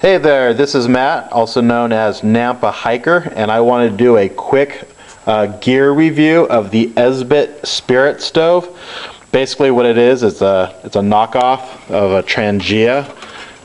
Hey there, this is Matt, also known as Nampa Hiker, and I want to do a quick gear review of the Esbit Spirit Stove. Basically what it is, it's a knockoff of a Trangia.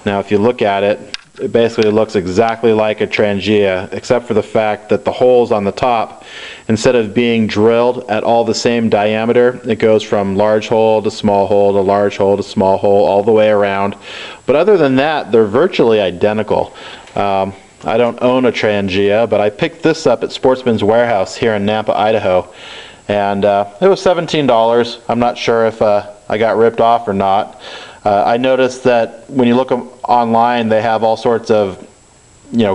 Now if you look at it, it basically looks exactly like a Trangia, except for the fact that the holes on the top, instead of being drilled at all the same diameter, it goes from large hole to small hole to large hole to small hole all the way around. But other than that, they're virtually identical. I don't own a Trangia, but I picked this up at Sportsman's Warehouse here in Nampa, Idaho, and it was $17. I'm not sure if I got ripped off or not. I noticed that when you look online, they have all sorts of,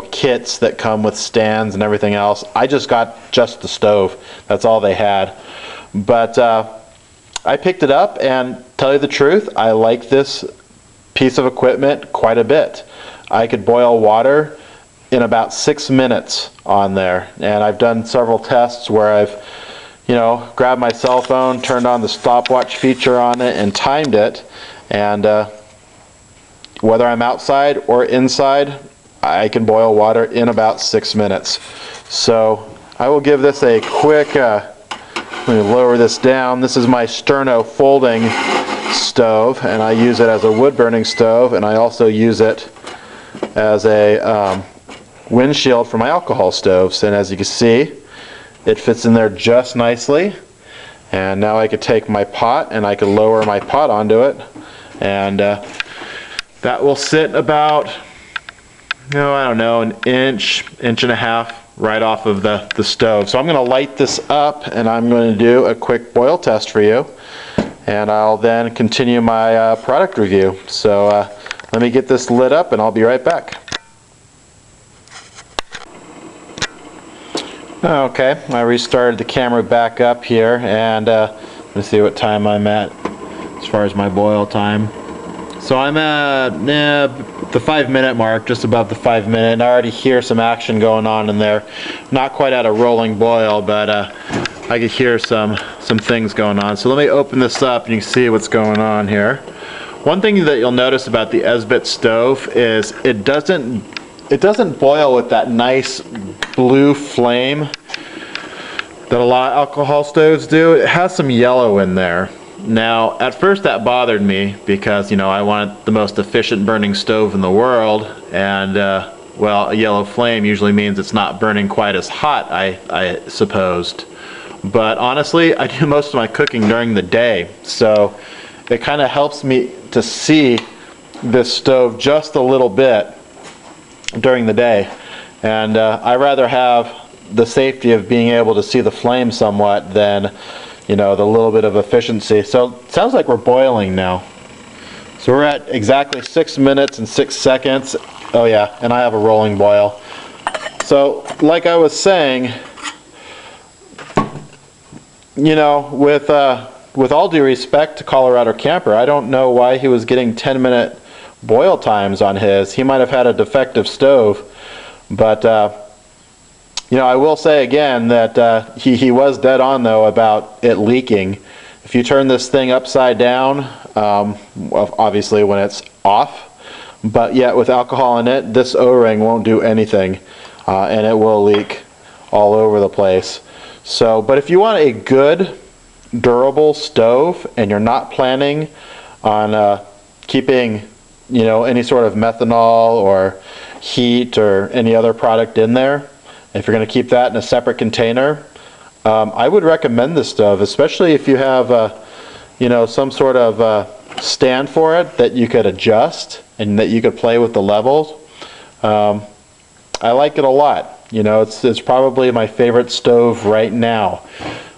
kits that come with stands and everything else. I just got the stove. That's all they had. But I picked it up, and tell you the truth, I like this piece of equipment quite a bit. I could boil water in about 6 minutes on there, and I've done several tests where I've grabbed my cell phone, turned on the stopwatch feature on it, and timed it. And whether I'm outside or inside, I can boil water in about 6 minutes. So I will give this a quick, let me lower this down. This is my Sterno folding stove, and I use it as a wood burning stove, and I also use it as a windshield for my alcohol stoves. And as you can see, it fits in there just nicely. And now I could take my pot and I could lower my pot onto it, and that will sit about, I don't know, an inch and a half right off of the stove. So I'm going to light this up and I'm going to do a quick boil test for you, and I'll then continue my product review. So let me get this lit up and I'll be right back. Okay, I restarted the camera back up here, and let's see what time I'm at as far as my boil time. So I'm at the 5-minute mark, just above the 5-minute, and I already hear some action going on in there. Not quite at a rolling boil, but I can hear some things going on. So let me open this up and you can see what's going on here. One thing that you'll notice about the Esbit stove is it doesn't boil with that nice blue flame that a lot of alcohol stoves do. It has some yellow in there. Now, at first that bothered me because, I wanted the most efficient burning stove in the world, and well, a yellow flame usually means it's not burning quite as hot, I supposed. But honestly, I do most of my cooking during the day, so it kind of helps me to see this stove just a little bit during the day, and I rather have the safety of being able to see the flame somewhat than the little bit of efficiency. So it sounds like we're boiling now. So we're at exactly 6 minutes and 6 seconds. Oh yeah, and I have a rolling boil. So like I was saying, with all due respect to Colorado Camper, I don't know why he was getting 10-minute boil times on his. He might have had a defective stove, but I will say again that he was dead on though about it leaking. If you turn this thing upside down, obviously when it's off, but yet with alcohol in it, this O-ring won't do anything, and it will leak all over the place. So, but if you want a good, durable stove and you're not planning on keeping any sort of methanol or heat or any other product in there, if you're going to keep that in a separate container, I would recommend this stove, especially if you have some sort of stand for it that you could adjust and that you could play with the levels. I like it a lot. It's probably my favorite stove right now.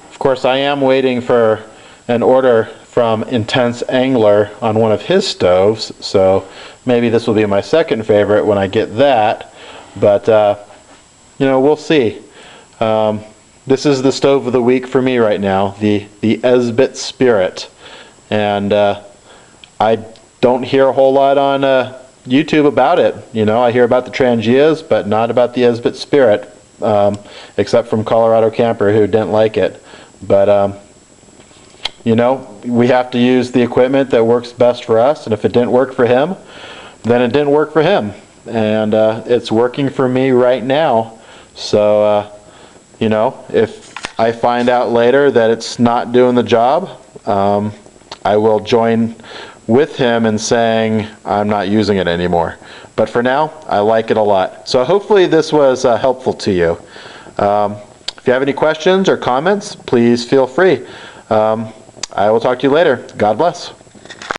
Of course, I am waiting for an order from Intense Angler on one of his stoves, so maybe this will be my second favorite when I get that, but we'll see. This is the stove of the week for me right now, the Esbit Spirit, and I don't hear a whole lot on YouTube about it. I hear about the Trangias, but not about the Esbit Spirit, except from Colorado Camper, who didn't like it. But we have to use the equipment that works best for us, and if it didn't work for him, then it didn't work for him. and it's working for me right now. So you know, if I find out later that it's not doing the job, I will join with him in saying I'm not using it anymore. But for now, I like it a lot. So hopefully this was helpful to you. If you have any questions or comments, please feel free. I will talk to you later. God bless.